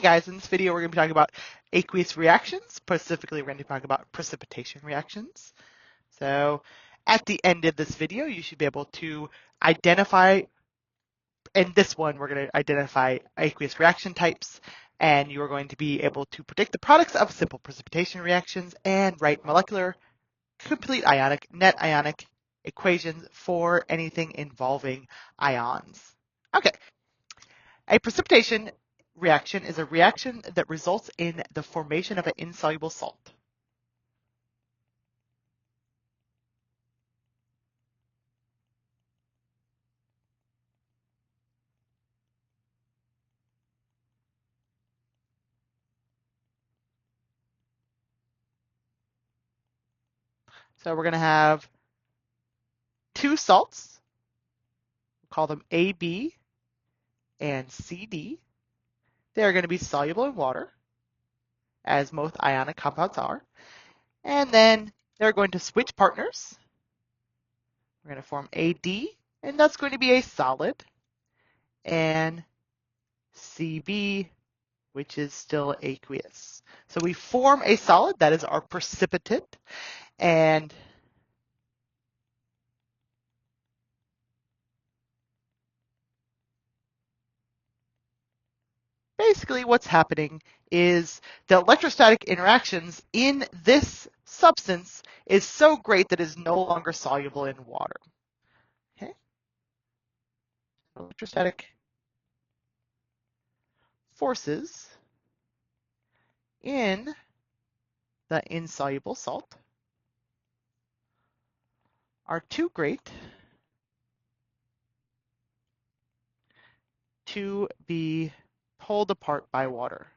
guys, in this video we're going to be talking about aqueous reactions. Specifically, we're going to be talking about precipitation reactions. So at the end of this video, you should be able to identify, in this one, we're going to identify aqueous reaction types, and you are going to be able to predict the products of simple precipitation reactions and write molecular, complete ionic, net ionic equations for anything involving ions. Okay. A precipitation reaction is a reaction that results in the formation of an insoluble salt. So we're going to have two salts. We'll call them AB and CD. They are going to be soluble in water, as most ionic compounds are. And then they're going to switch partners. We're going to form AD, and that's going to be a solid, and CB, which is still aqueous. So we form a solid, that is our precipitate, and basically what's happening is the electrostatic interactions in this substance is so great that it is no longer soluble in water. Okay? Electrostatic forces in the insoluble salt are too great to be pulled apart by water.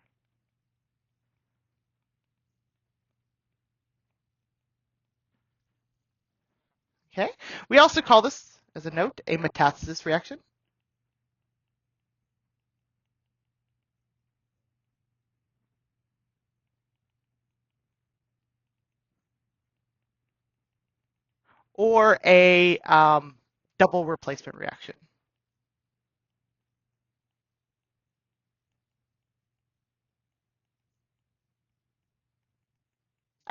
Okay? We also call this, as a note, a metathesis reaction. Or a double replacement reaction.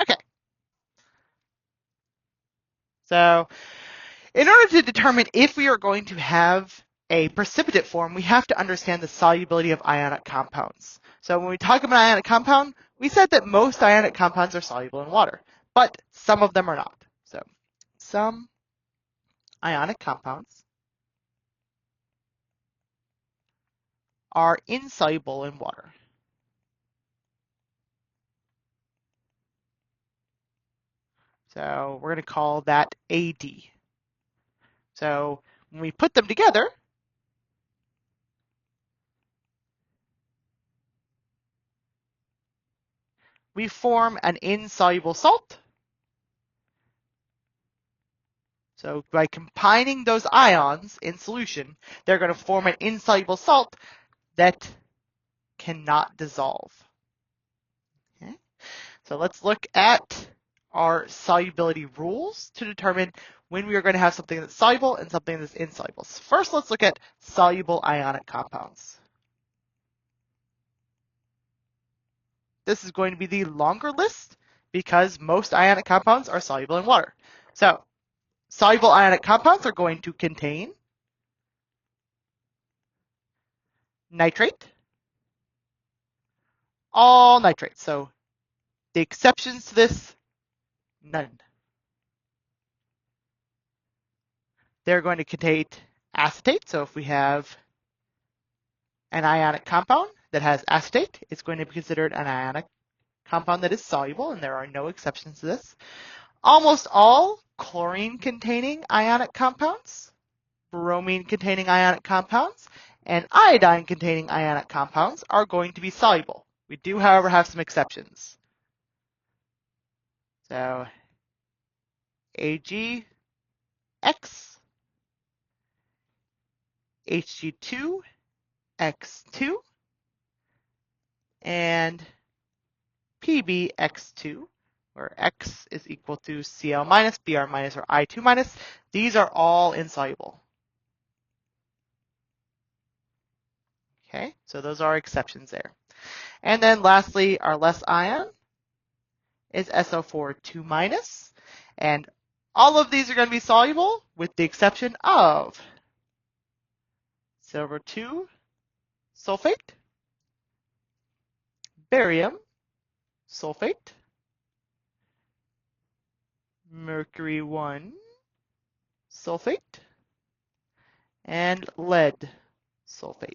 Okay. So in order to determine if we are going to have a precipitate form, we have to understand the solubility of ionic compounds. So when we talk about ionic compound, we said that most ionic compounds are soluble in water, but some of them are not. So some ionic compounds are insoluble in water. So we're going to call that AD. So when we put them together, we form an insoluble salt. So by combining those ions in solution, they're going to form an insoluble salt that cannot dissolve. Okay? So let's look at our solubility rules to determine when we are going to have something that's soluble and something that's insoluble. So first, let's look at soluble ionic compounds. This is going to be the longer list because most ionic compounds are soluble in water. So soluble ionic compounds are going to contain nitrate, all nitrates. So the exceptions to this, none. They're going to contain acetate. So if we have an ionic compound that has acetate, it's going to be considered an ionic compound that is soluble, and there are no exceptions to this. Almost all chlorine-containing ionic compounds, bromine-containing ionic compounds, and iodine-containing ionic compounds are going to be soluble. We do, however, have some exceptions. So Ag, X, Hg2, X2, and PbX2, where X is equal to Cl minus, Br minus, or I2 minus. These are all insoluble. Okay, so those are exceptions there. And then lastly, our less ion is SO4 2 minus. And all of these are going to be soluble with the exception of silver 2 sulfate, barium sulfate, mercury 1 sulfate, and lead sulfate.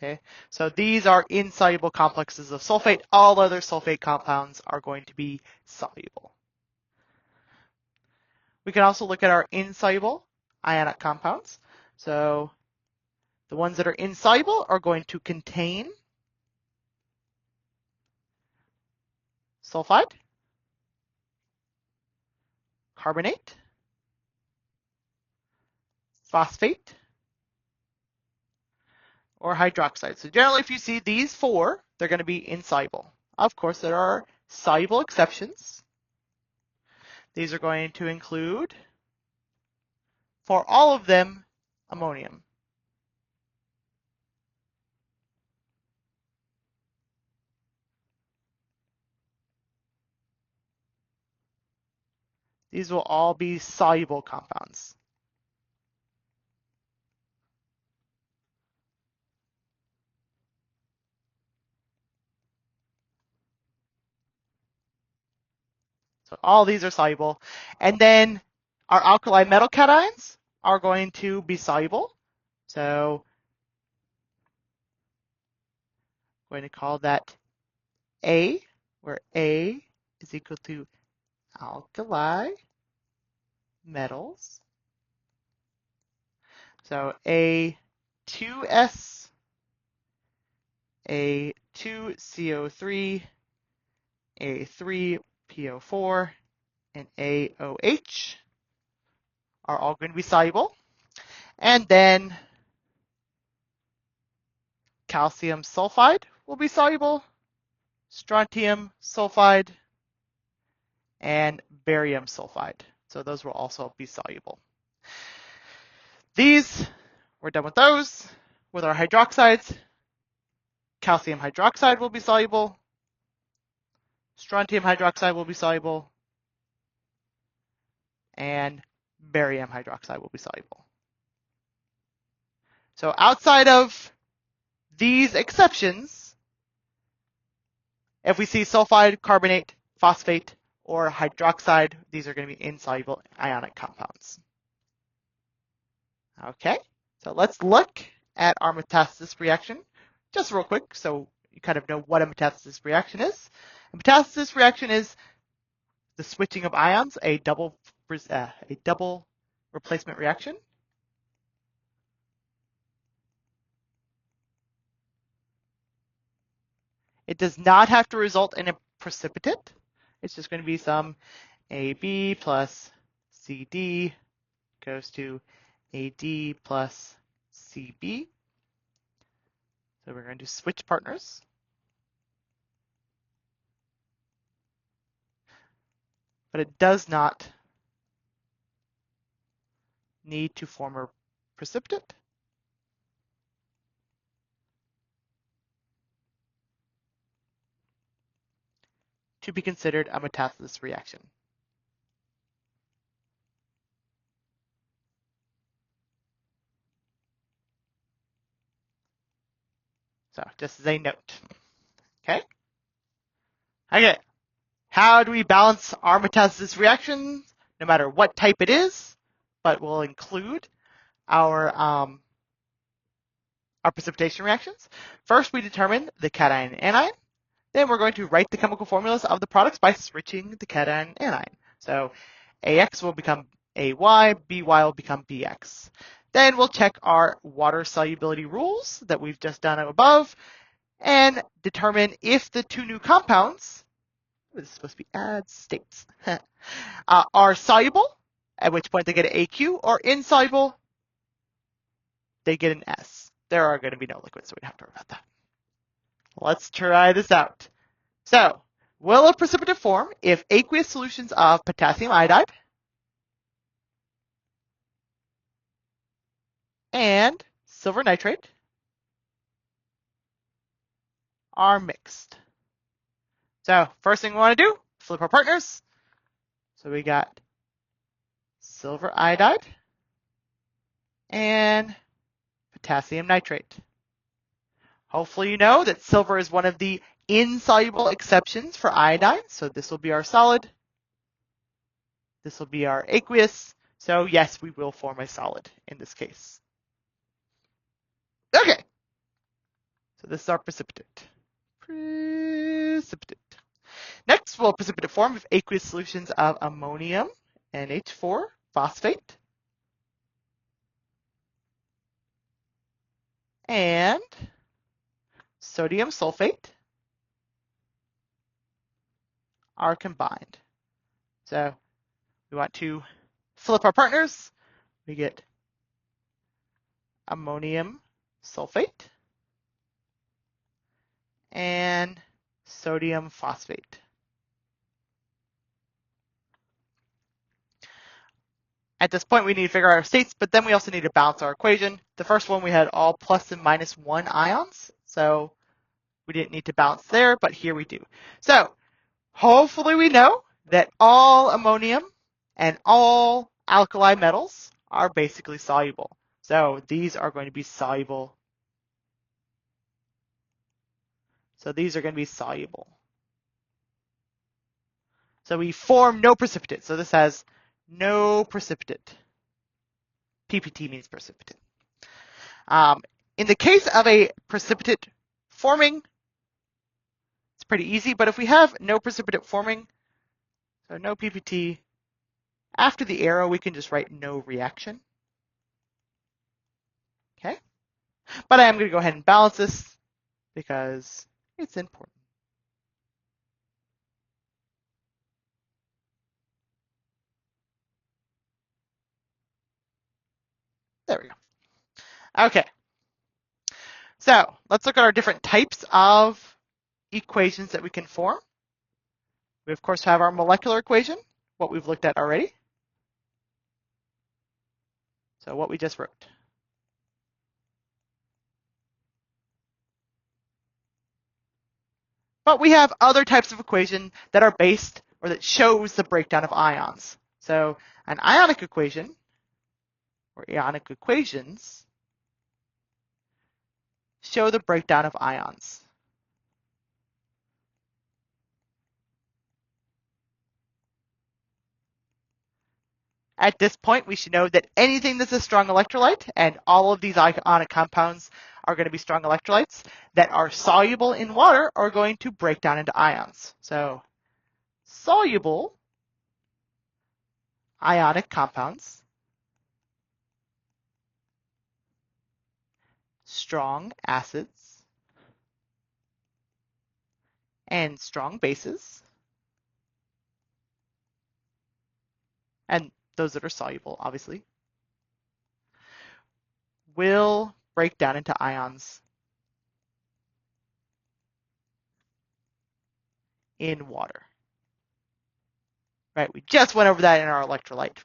Okay, so these are insoluble complexes of sulfate. All other sulfate compounds are going to be soluble. We can also look at our insoluble ionic compounds. So the ones that are insoluble are going to contain sulfide, carbonate, phosphate, or hydroxide. So generally, if you see these four, they're going to be insoluble. Of course, there are soluble exceptions. These are going to include, for all of them, ammonium. These will all be soluble compounds. So all these are soluble. And then our alkali metal cations are going to be soluble. So I'm going to call that A, where A is equal to alkali metals. So A2S, A2CO3, A3PO4, and AOH are all going to be soluble. And then calcium sulfide will be soluble, strontium sulfide, and barium sulfide. So those will also be soluble. These, we're done with those. With our hydroxides, calcium hydroxide will be soluble, strontium hydroxide will be soluble, and barium hydroxide will be soluble. So outside of these exceptions, if we see sulfide, carbonate, phosphate, or hydroxide, these are going to be insoluble ionic compounds. Okay, so let's look at our metathesis reaction just real quick so you kind of know what a metathesis reaction is. A metathesis reaction is the switching of ions, a double replacement reaction. It does not have to result in a precipitate. It's just going to be some AB plus CD goes to AD plus CB. So we're going to switch partners. But it does not need to form a precipitate. To be considered a metathesis reaction. So just as a note. Okay? Okay. How do we balance our metathesis reactions, no matter what type it is, but we'll include our precipitation reactions? First, we determine the cation and anion. Then we're going to write the chemical formulas of the products by switching the cation and anion. So AX will become AY, BY will become BX. Then we'll check our water solubility rules that we've just done above and determine if the two new compounds, this is supposed to be add states, are soluble, at which point they get an AQ, or insoluble, they get an S. There are going to be no liquids, so we don't have to worry about that. Let's try this out. So, will a precipitate form if aqueous solutions of potassium iodide and silver nitrate are mixed. So first thing we want to do, flip our partners. So we got silver iodide and potassium nitrate. Hopefully you know that silver is one of the insoluble exceptions for iodine. So this will be our solid. This will be our aqueous. So yes, we will form a solid in this case. Okay. So this is our precipitate. Precipitate. Next, we'll precipitate form of aqueous solutions of ammonium NH4 phosphate and sodium sulfate are combined. So we want to flip our partners. We get ammonium sulfate and sodium phosphate. At this point, we need to figure out our states, but then we also need to balance our equation. The first one, we had all plus and minus 1 ions, so we didn't need to balance there, but here we do. So hopefully we know that all ammonium and all alkali metals are basically soluble. So these are going to be soluble. So we form no precipitate. So this has no precipitate. PPT means precipitate. In the case of a precipitate forming, it's pretty easy, but if we have no precipitate forming, so no PPT, after the arrow, we can just write no reaction. Okay? But I am going to go ahead and balance this because it's important. There we go. Okay. So let's look at our different types of equations that we can form. We, of course, have our molecular equation, what we've looked at already. So what we just wrote. But we have other types of equation that are based or that shows the breakdown of ions. So an ionic equation or ionic equations show the breakdown of ions. At this point, we should know that anything that's a strong electrolyte, and all of these ionic compounds are going to be strong electrolytes, that are soluble in water are going to break down into ions. So soluble ionic compounds, strong acids, and strong bases, and those that are soluble, obviously, will break down into ions in water. Right? We just went over that in our electrolyte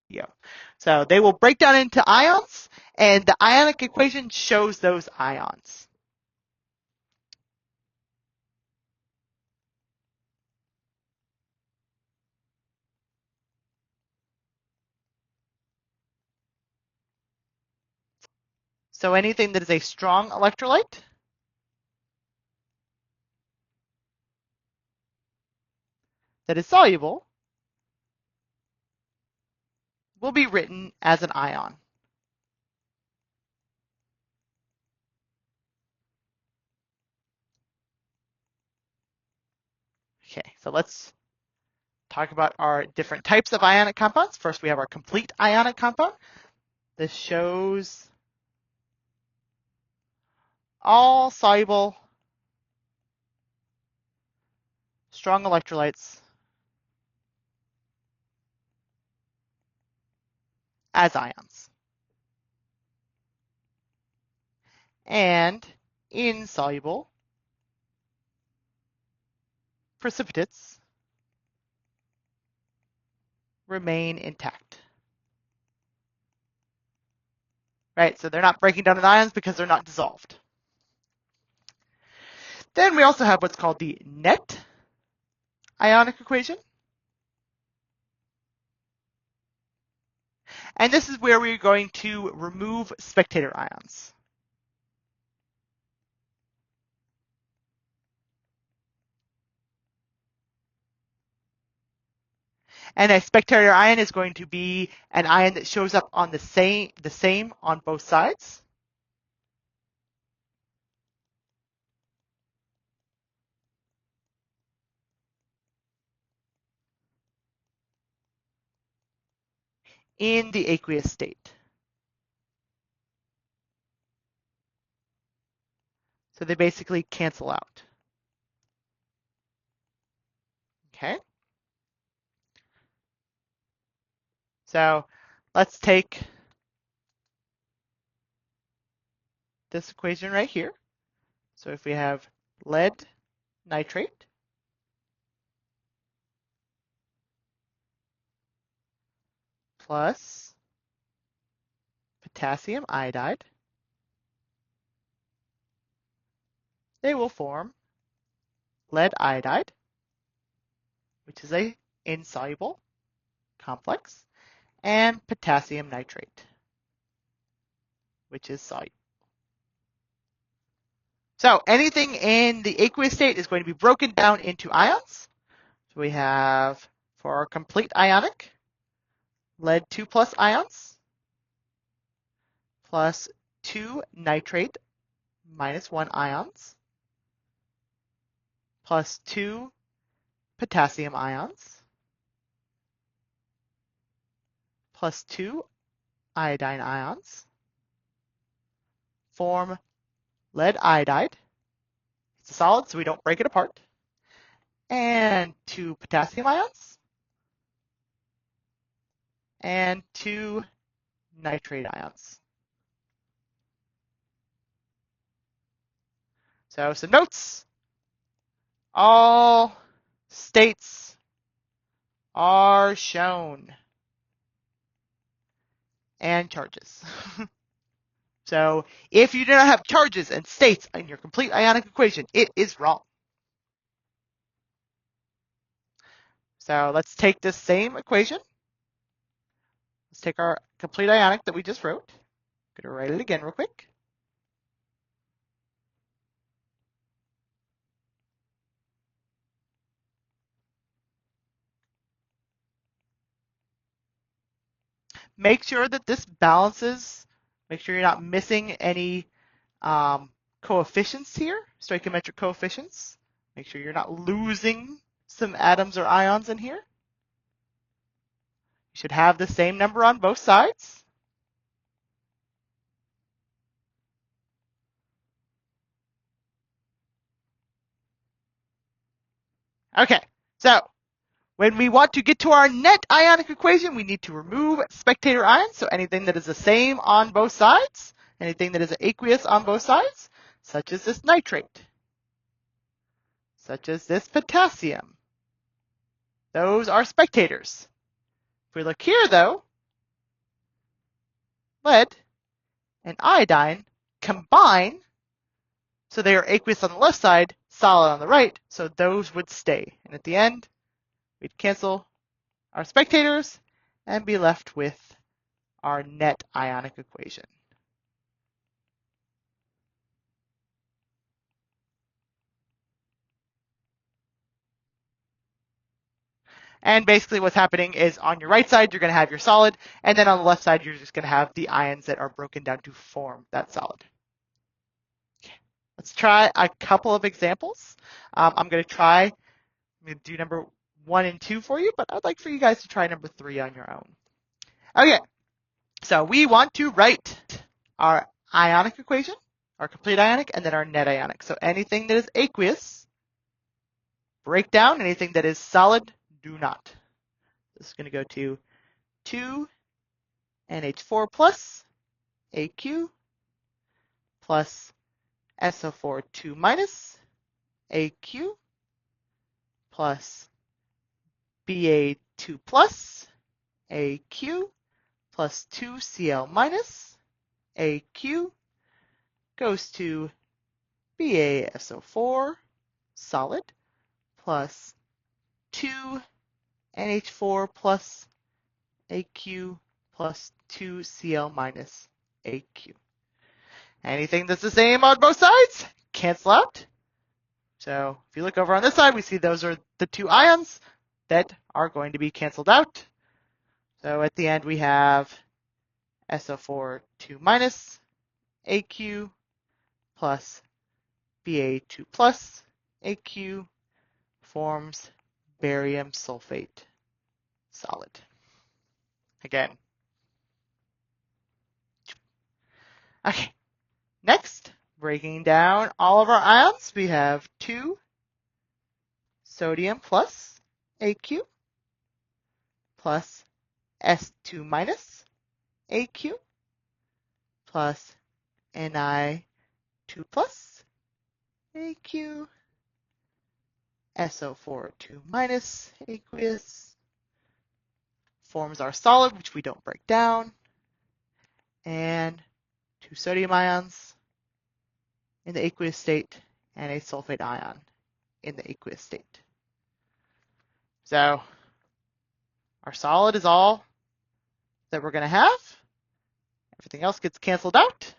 video. So they will break down into ions, and the ionic equation shows those ions. So anything that is a strong electrolyte that is soluble will be written as an ion. Okay, so let's talk about our different types of ionic compounds. First, we have our complete ionic compound. This shows all soluble strong electrolytes as ions. And insoluble precipitates remain intact. Right, so they're not breaking down in ions because they're not dissolved. Then we also have what's called the net ionic equation. And this is where we're going to remove spectator ions. And a spectator ion is going to be an ion that shows up on the same on both sides. In the aqueous state. So they basically cancel out. Okay. So let's take this equation right here. So if we have lead nitrate plus potassium iodide, they will form lead iodide, which is a insoluble complex, and potassium nitrate, which is soluble. So anything in the aqueous state is going to be broken down into ions. So we have, for our complete ionic, lead 2 plus ions plus 2 nitrate minus 1 ions plus 2 potassium ions plus 2 iodine ions form lead iodide. It's a solid, so we don't break it apart. And 2 potassium ions and 2 nitrate ions. So some notes. All states are shown and charges. So if you do not have charges and states in your complete ionic equation, it is wrong. So let's take this same equation. Let's take our complete ionic that we just wrote. I'm going to write it again real quick. Make sure that this balances. Make sure you're not missing any coefficients here, stoichiometric coefficients. Make sure you're not losing some atoms or ions in here. You should have the same number on both sides. Okay, so when we want to get to our net ionic equation, we need to remove spectator ions. So anything that is the same on both sides, anything that is aqueous on both sides, such as this nitrate, such as this potassium. Those are spectators. If we look here, though, lead and iodine combine, so they are aqueous on the left side, solid on the right, so those would stay. And at the end, we'd cancel our spectators and be left with our net ionic equation. And basically what's happening is on your right side, you're going to have your solid, and then on the left side, you're just going to have the ions that are broken down to form that solid. Okay. Let's try a couple of examples. I'm going to do number 1 and 2 for you, but I'd like for you guys to try number 3 on your own. Okay, so we want to write our ionic equation, our complete ionic, and then our net ionic. So anything that is aqueous, break down. Anything that is solid, do not. This is going to go to 2 NH4 plus AQ plus SO4 2 minus AQ plus Ba2 plus AQ plus 2Cl minus AQ goes to BaSO4 solid plus 2NH4 plus AQ plus 2Cl minus AQ. Anything that's the same on both sides, cancel out. So if you look over on this side, we see those are the two ions that are going to be canceled out. So at the end, we have SO4 2 minus AQ plus Ba2 plus AQ forms barium sulfate solid. Again. Okay. Next, breaking down all of our ions, we have 2 sodium plus AQ plus S2 minus AQ plus Ni2 plus AQ, SO4 2 minus aqueous forms our solid, which we don't break down, and 2 sodium ions in the aqueous state and a sulfate ion in the aqueous state. So our solid is all that we're going to have. Everything else gets canceled out.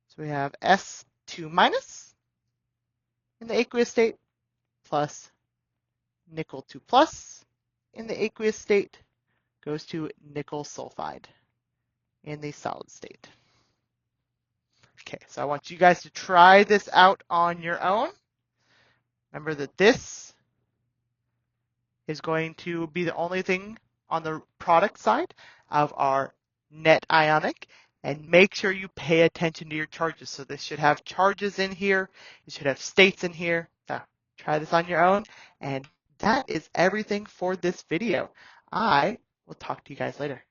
So we have S2 minus in the aqueous state plus nickel 2 plus in the aqueous state goes to nickel sulfide in the solid state. Okay, so I want you guys to try this out on your own. Remember that this is going to be the only thing on the product side of our net ionic, and make sure you pay attention to your charges. So this should have charges in here, it should have states in here. So try this on your own, and that is everything for this video. I will talk to you guys later.